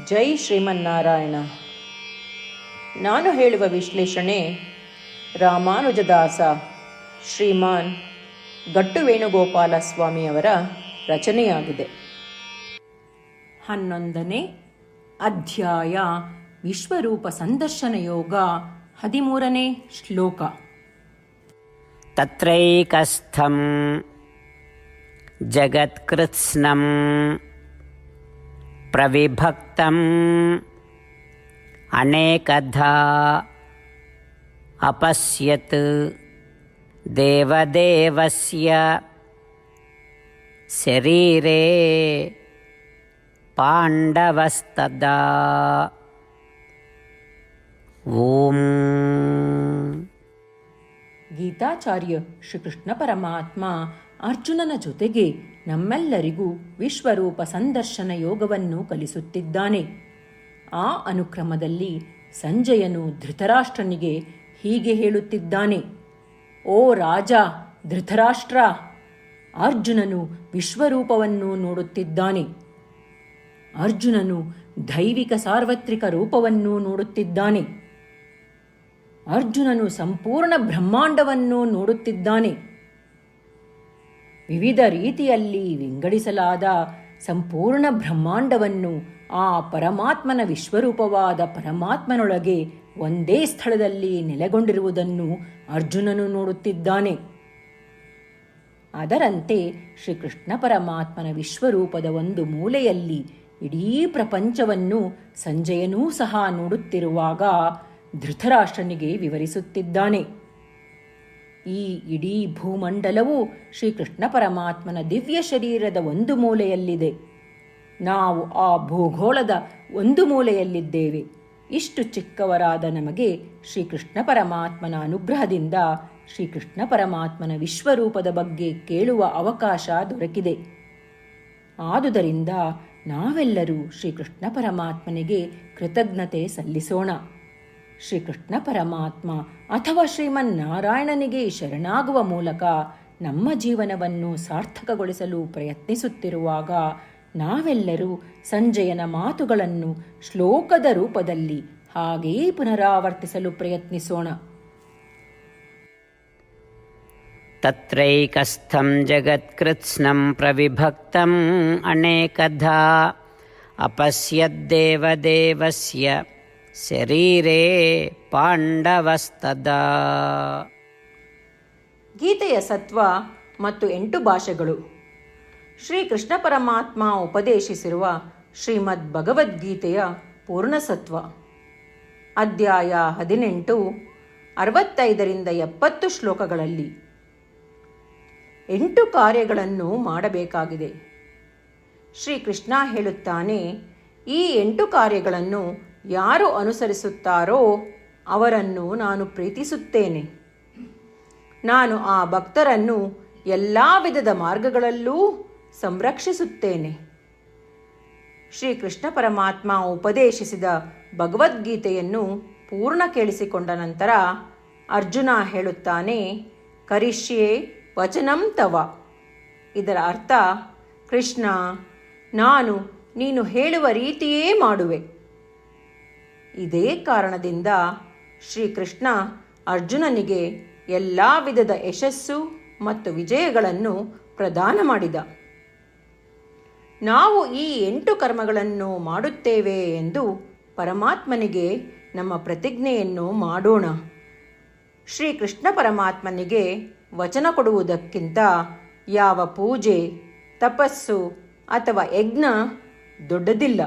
ಜೈ ಶ್ರೀಮನ್ನಾರಾಯಣ. ನಾನು ಹೇಳುವ ವಿಶ್ಲೇಷಣೆ ರಾಮಾನುಜದಾಸ ಶ್ರೀಮಾನ್ ಗಟ್ಟು ವೇಣುಗೋಪಾಲ ಸ್ವಾಮಿಯವರ ರಚನೆಯಾಗಿದೆ. 11ನೇ ಅಧ್ಯಾಯ ವಿಶ್ವರೂಪ ಸಂದರ್ಶನ ಯೋಗ. 13ನೇ ಶ್ಲೋಕ. ತತ್ರೈಕಸ್ಥಂ ಜಗತ್ಕೃತ್ಸ್ನಂ ಪ್ರವಿಭಕ್ತಂ ಅನೇಕಧಾ ಅಪಶ್ಯತ್ ದೇವದೇವಸ್ಯ ಶರೀರೇ ಪಾಂಡವಸ್ತದಾ. ಓಂ. ಗೀತಾಚಾರ್ಯ ಶ್ರೀಕೃಷ್ಣ ಪರಮಾತ್ಮ ಅರ್ಜುನನ ಜೊತೆಗೆ ನಮ್ಮೆಲ್ಲರಿಗೂ ವಿಶ್ವರೂಪ ಸಂದರ್ಶನ ಯೋಗವನ್ನು ಕಲಿಸುತ್ತಿದ್ದಾನೆ. ಆ ಅನುಕ್ರಮದಲ್ಲಿ ಸಂಜಯನು ಧೃತರಾಷ್ಟ್ರನಿಗೆ ಹೀಗೆ ಹೇಳುತ್ತಿದ್ದಾನೆ: ಓ ರಾಜ ಧೃತರಾಷ್ಟ್ರ, ಅರ್ಜುನನು ವಿಶ್ವರೂಪವನ್ನು ನೋಡುತ್ತಿದ್ದಾನೆ. ಅರ್ಜುನನು ದೈವಿಕ ಸಾರ್ವತ್ರಿಕ ರೂಪವನ್ನು ನೋಡುತ್ತಿದ್ದಾನೆ. ಅರ್ಜುನನು ಸಂಪೂರ್ಣ ಬ್ರಹ್ಮಾಂಡವನ್ನು ನೋಡುತ್ತಿದ್ದಾನೆ. ವಿವಿಧ ರೀತಿಯಲ್ಲಿ ವಿಂಗಡಿಸಲಾದ ಸಂಪೂರ್ಣ ಬ್ರಹ್ಮಾಂಡವನ್ನು ಆ ಪರಮಾತ್ಮನ ವಿಶ್ವರೂಪವಾದ ಪರಮಾತ್ಮನೊಳಗೆ ಒಂದೇ ಸ್ಥಳದಲ್ಲಿ ನೆಲೆಗೊಂಡಿರುವುದನ್ನು ಅರ್ಜುನನು ನೋಡುತ್ತಿದ್ದಾನೆ. ಅದರಂತೆ ಶ್ರೀಕೃಷ್ಣ ಪರಮಾತ್ಮನ ವಿಶ್ವರೂಪದ ಒಂದು ಮೂಲೆಯಲ್ಲಿ ಇಡೀ ಪ್ರಪಂಚವನ್ನು ಸಂಜಯನೂ ಸಹ ನೋಡುತ್ತಿರುವಾಗ ಧೃತರಾಷ್ಟ್ರನಿಗೆ ವಿವರಿಸುತ್ತಿದ್ದಾನೆ. ಈ ಇಡೀ ಭೂಮಂಡಲವು ಶ್ರೀಕೃಷ್ಣ ಪರಮಾತ್ಮನ ದಿವ್ಯ ಶರೀರದ ಒಂದು ಮೂಲೆಯಲ್ಲಿದೆ. ನಾವು ಆ ಭೂಗೋಳದ ಒಂದು ಮೂಲೆಯಲ್ಲಿದ್ದೇವೆ. ಇಷ್ಟು ಚಿಕ್ಕವರಾದ ನಮಗೆ ಶ್ರೀಕೃಷ್ಣ ಪರಮಾತ್ಮನ ಅನುಗ್ರಹದಿಂದ ಶ್ರೀಕೃಷ್ಣ ಪರಮಾತ್ಮನ ವಿಶ್ವರೂಪದ ಬಗ್ಗೆ ಕೇಳುವ ಅವಕಾಶ ದೊರಕಿದೆ. ಆದುದರಿಂದ ನಾವೆಲ್ಲರೂ ಶ್ರೀಕೃಷ್ಣ ಪರಮಾತ್ಮನಿಗೆ ಕೃತಜ್ಞತೆ ಸಲ್ಲಿಸೋಣ. ಶ್ರೀಕೃಷ್ಣ ಪರಮಾತ್ಮ ಅಥವಾ ಶ್ರೀಮನ್ನಾರಾಯಣನಿಗೆ ಶರಣಾಗುವ ಮೂಲಕ ನಮ್ಮ ಜೀವನವನ್ನು ಸಾರ್ಥಕಗೊಳಿಸಲು ಪ್ರಯತ್ನಿಸುತ್ತಿರುವಾಗ ನಾವೆಲ್ಲರೂ ಸಂಜಯನ ಮಾತುಗಳನ್ನು ಶ್ಲೋಕದ ರೂಪದಲ್ಲಿ ಹಾಗೆಯೇ ಪುನರಾವರ್ತಿಸಲು ಪ್ರಯತ್ನಿಸೋಣ. ತತ್ರೈಕಸ್ಥಂ ಜಗತ್ಕೃತ್ಸ್ನಂ ಪ್ರವಿಭಕ್ತಂ ಅನೇಕಧಾ ಅಪಶ್ಯದ್ದೇವದೇವಸ್ಯ ಶರೀರೇ ಪಾಂಡವಸ್ತದಾ. ಗೀತೆಯ ಸತ್ವ ಮತ್ತು 8 ಭಾಷೆಗಳು. ಶ್ರೀಕೃಷ್ಣ ಪರಮಾತ್ಮ ಉಪದೇಶಿಸಿರುವ ಶ್ರೀಮದ್ ಭಗವದ್ಗೀತೆಯ ಪೂರ್ಣಸತ್ವ. ಅಧ್ಯಾಯ 18, 65ರಿಂದ 70 ಶ್ಲೋಕಗಳಲ್ಲಿ 8 ಕಾರ್ಯಗಳನ್ನು ಮಾಡಬೇಕಾಗಿದೆ. ಶ್ರೀಕೃಷ್ಣ ಹೇಳುತ್ತಾನೆ, ಈ 8 ಕಾರ್ಯಗಳನ್ನು ಯಾರು ಅನುಸರಿಸುತ್ತಾರೋ ಅವರನ್ನು ನಾನು ಪ್ರೀತಿಸುತ್ತೇನೆ. ನಾನು ಆ ಭಕ್ತರನ್ನು ಎಲ್ಲ ವಿಧದ ಮಾರ್ಗಗಳಲ್ಲೂ ಸಂರಕ್ಷಿಸುತ್ತೇನೆ. ಶ್ರೀಕೃಷ್ಣ ಪರಮಾತ್ಮ ಉಪದೇಶಿಸಿದ ಭಗವದ್ಗೀತೆಯನ್ನು ಪೂರ್ಣ ಕೇಳಿಸಿಕೊಂಡ ನಂತರ ಅರ್ಜುನ ಹೇಳುತ್ತಾನೆ, ಕರಿಷ್ಯೆ ವಚನಂ ತವ. ಇದರ ಅರ್ಥ, ಕೃಷ್ಣ, ನಾನು ನೀನು ಹೇಳುವ ರೀತಿಯೇ ಮಾಡುವೆ. ಇದೇ ಕಾರಣದಿಂದ ಶ್ರೀಕೃಷ್ಣ ಅರ್ಜುನನಿಗೆ ಎಲ್ಲ ವಿಧದ ಯಶಸ್ಸು ಮತ್ತು ವಿಜಯಗಳನ್ನು ಪ್ರದಾನ ಮಾಡಿದ. ನಾವು ಈ 8 ಕರ್ಮಗಳನ್ನು ಮಾಡುತ್ತೇವೆ ಎಂದು ಪರಮಾತ್ಮನಿಗೆ ನಮ್ಮ ಪ್ರತಿಜ್ಞೆಯನ್ನು ಮಾಡೋಣ. ಶ್ರೀಕೃಷ್ಣ ಪರಮಾತ್ಮನಿಗೆ ವಚನ ಕೊಡುವುದಕ್ಕಿಂತ ಯಾವ ಪೂಜೆ, ತಪಸ್ಸು ಅಥವಾ ಯಜ್ಞ ದೊಡ್ಡದಿಲ್ಲ.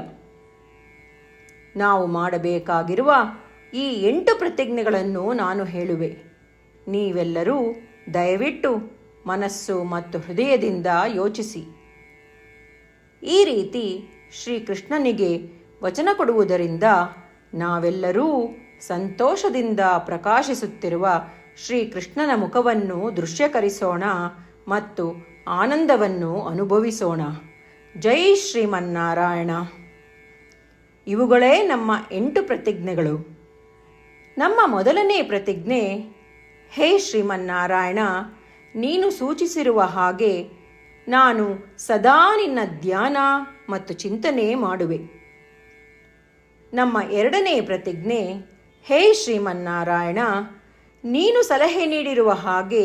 ನಾವು ಮಾಡಬೇಕಾಗಿರುವ ಈ 8 ಪ್ರತಿಜ್ಞೆಗಳನ್ನು ನಾನು ಹೇಳುವೆ. ನೀವೆಲ್ಲರೂ ದಯವಿಟ್ಟು ಮನಸ್ಸು ಮತ್ತು ಹೃದಯದಿಂದ ಯೋಚಿಸಿ. ಈ ರೀತಿ ಶ್ರೀಕೃಷ್ಣನಿಗೆ ವಚನ ಕೊಡುವುದರಿಂದ ನಾವೆಲ್ಲರೂ ಸಂತೋಷದಿಂದ ಪ್ರಕಾಶಿಸುತ್ತಿರುವ ಶ್ರೀಕೃಷ್ಣನ ಮುಖವನ್ನು ದೃಶ್ಯಕರಿಸೋಣ ಮತ್ತು ಆನಂದವನ್ನು ಅನುಭವಿಸೋಣ. ಜೈ ಶ್ರೀಮನ್ನಾರಾಯಣ. ಇವುಗಳೇ ನಮ್ಮ 8 ಪ್ರತಿಜ್ಞೆಗಳು. ನಮ್ಮ ಮೊದಲನೇ ಪ್ರತಿಜ್ಞೆ, ಹೇ ಶ್ರೀಮನ್ನಾರಾಯಣ, ನೀನು ಸೂಚಿಸಿರುವ ಹಾಗೆ ನಾನು ಸದಾ ನಿನ್ನ ಧ್ಯಾನ ಮತ್ತು ಚಿಂತನೆ ಮಾಡುವೆ. ನಮ್ಮ ಎರಡನೇ ಪ್ರತಿಜ್ಞೆ, ಹೇ ಶ್ರೀಮನ್ನಾರಾಯಣ, ನೀನು ಸಲಹೆ ನೀಡಿರುವ ಹಾಗೆ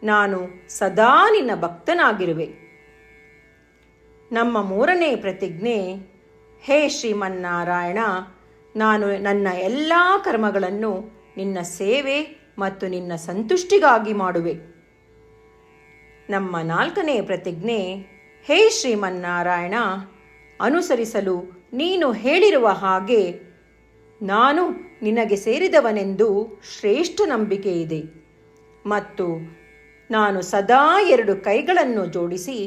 ನಾನು ಸದಾ ನಿನ್ನ ಭಕ್ತನಾಗಿರುವೆ. ನಮ್ಮ ಮೂರನೇ ಪ್ರತಿಜ್ಞೆ, ಹೇ ಶ್ರೀಮನ್ನಾರಾಯಣ, ನಾನು ನನ್ನ ಎಲ್ಲ ಕರ್ಮಗಳನ್ನು ನಿನ್ನ ಸೇವೆ ಮತ್ತು ನಿನ್ನ ಸಂತುಷ್ಟಿಗಾಗಿ ಮಾಡುವೆ. ನಮ್ಮ ನಾಲ್ಕನೇ ಪ್ರತಿಜ್ಞೆ, ಹೇ ಶ್ರೀಮನ್ನಾರಾಯಣ, ಅನುಸರಿಸಲು ನೀನು ಹೇಳಿರುವ ಹಾಗೆ ನಾನು ನಿನಗೆ ಸೇರಿದವನೆಂದು ಶ್ರೇಷ್ಠ ನಂಬಿಕೆ ಇದೆ ಮತ್ತು ನಾನು ಸದಾ 2 ಕೈಗಳನ್ನು ಜೋಡಿಸಿ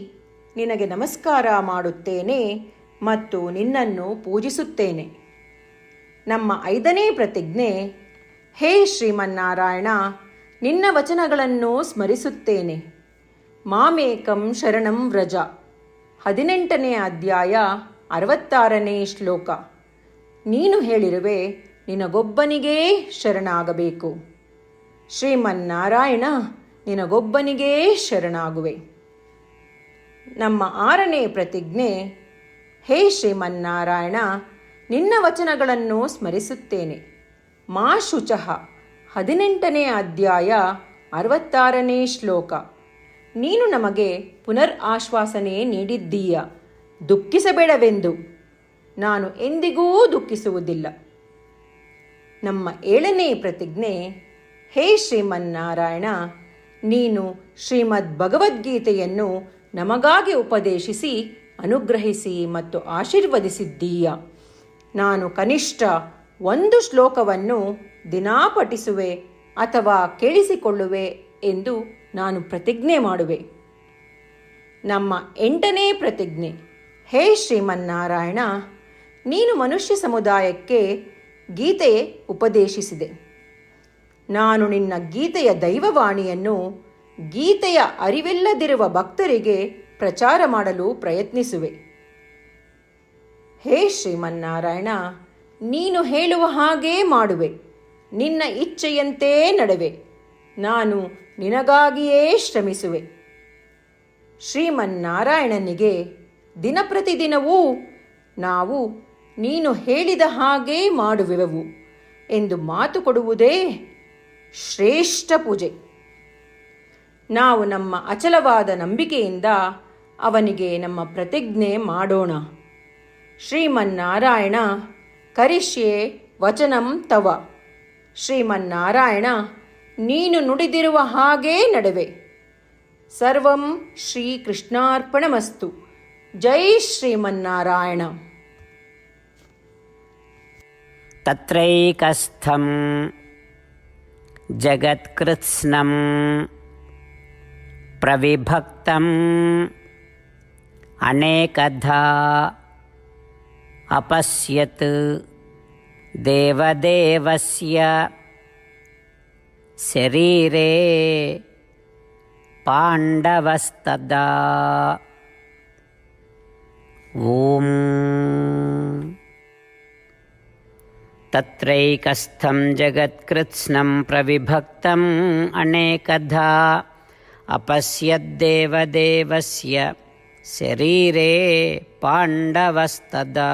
ನಿನಗೆ ನಮಸ್ಕಾರ ಮಾಡುತ್ತೇನೆ ಮತ್ತು ನಿನ್ನನ್ನು ಪೂಜಿಸುತ್ತೇನೆ. ನಮ್ಮ 5ನೇ ಪ್ರತಿಜ್ಞೆ, ಹೇ ಶ್ರೀಮನ್ನಾರಾಯಣ, ನಿನ್ನ ವಚನಗಳನ್ನು ಸ್ಮರಿಸುತ್ತೇನೆ. ಮಾಮೇಕಂ ಶರಣಂ ವ್ರಜ, 18ನೇ ಅಧ್ಯಾಯ 66ನೇ ಶ್ಲೋಕ. ನೀನು ಹೇಳಿರುವೆ, ನಿನಗೊಬ್ಬನಿಗೇ ಶರಣಾಗಬೇಕು. ಶ್ರೀಮನ್ನಾರಾಯಣ, ನಿನಗೊಬ್ಬನಿಗೇ ಶರಣಾಗುವೆ. ನಮ್ಮ 6ನೇ ಪ್ರತಿಜ್ಞೆ, ಹೇ ಶ್ರೀಮನ್ನಾರಾಯಣ, ನಿನ್ನ ವಚನಗಳನ್ನು ಸ್ಮರಿಸುತ್ತೇನೆ. ಮಾ ಶುಚಃ, 18ನೇ ಅಧ್ಯಾಯ 66ನೇ ಶ್ಲೋಕ. ನೀನು ನಮಗೆ ಪುನರ್ ಆಶ್ವಾಸನೆ ನೀಡಿದ್ದೀಯ, ದುಃಖಿಸಬೇಡವೆಂದು. ನಾನು ಎಂದಿಗೂ ದುಃಖಿಸುವುದಿಲ್ಲ. ನಮ್ಮ 7ನೇ ಪ್ರತಿಜ್ಞೆ, ಹೇ ಶ್ರೀಮನ್ನಾರಾಯಣ, ನೀನು ಶ್ರೀಮದ್ ಭಗವದ್ಗೀತೆಯನ್ನು ನಮಗಾಗಿ ಉಪದೇಶಿಸಿ ಅನುಗ್ರಹಿಸಿ ಮತ್ತು ಆಶೀರ್ವದಿಸಿದ್ದೀಯ. ನಾನು ಕನಿಷ್ಠ 1 ಶ್ಲೋಕವನ್ನು ದಿನಾ ಪಠಿಸುವೆ ಅಥವಾ ಕೇಳಿಸಿಕೊಳ್ಳುವೆ ಎಂದು ನಾನು ಪ್ರತಿಜ್ಞೆ ಮಾಡುವೆ. ನಮ್ಮ 8ನೇ ಪ್ರತಿಜ್ಞೆ, ಹೇ ಶ್ರೀಮನ್ನಾರಾಯಣ, ನೀನು ಮನುಷ್ಯ ಸಮುದಾಯಕ್ಕೆ ಗೀತೆ ಉಪದೇಶಿಸಿದೆ. ನಾನು ನಿನ್ನ ಗೀತೆಯ ದೈವವಾಣಿಯನ್ನು ಗೀತೆಯ ಅರಿವಿಲ್ಲದಿರುವ ಭಕ್ತರಿಗೆ ಪ್ರಚಾರ ಮಾಡಲು ಪ್ರಯತ್ನಿಸುವೆ. ಹೇ ಶ್ರೀಮನ್ನಾರಾಯಣ, ನೀನು ಹೇಳುವ ಹಾಗೇ ಮಾಡುವೆ. ನಿನ್ನ ಇಚ್ಛೆಯಂತೆ ನಡೆವೆ. ನಾನು ನಿನಗಾಗಿಯೇ ಶ್ರಮಿಸುವೆ. ಶ್ರೀಮನ್ನಾರಾಯಣನಿಗೆ ದಿನಪ್ರತಿದಿನವೂ ನಾವು ನೀನು ಹೇಳಿದ ಹಾಗೇ ಮಾಡುವೆವು ಎಂದು ಮಾತು ಕೊಡುವುದೇ ಶ್ರೇಷ್ಠ ಪೂಜೆ. ನಾವು ನಮ್ಮ ಅಚಲವಾದ ನಂಬಿಕೆಯಿಂದ ಅವನಿಗೆ ನಮ್ಮ ಪ್ರತಿಜ್ಞೆ ಮಾಡೋಣ. ಶ್ರೀಮನ್ನಾರಾಯಣ, ಕರಿಷ್ಯೆ ವಚನಂ ತವ. ಶ್ರೀಮನ್ನಾರಾಯಣ, ನೀನು ನುಡಿದಿರುವ ಹಾಗೇ ನಡೆವೆ. ಸರ್ವಂ ಶ್ರೀಕೃಷ್ಣಾರ್ಪಣಮಸ್ತು. ಜೈ ಶ್ರೀಮನ್ನಾರಾಯಣ. ತತ್ರೈಕಸ್ಥಂ ಜಗತ್ಕೃತ್ಸ್ನಂ ಪ್ರವಿಭಕ್ತಂ ಅನೇಕಧಾ ಅಪಶ್ಯತ್ ದೇವದೇವಸ್ಯ ಶರೀರೇ ಪಾಂಡವಸ್ತದಾ. ಓಂ ತತ್ರೈಕಸ್ಥಂ ಜಗತ್ಕೃತ್ಸ್ನಂ ಪ್ರವಿಭಕ್ತಂ ಅನೇಕಧಾ ಅಪಶ್ಯದ್ದೇವದೇವಸ್ಯ ಶರೀರೇ ಪಾಂಡವಸ್ತದಾ.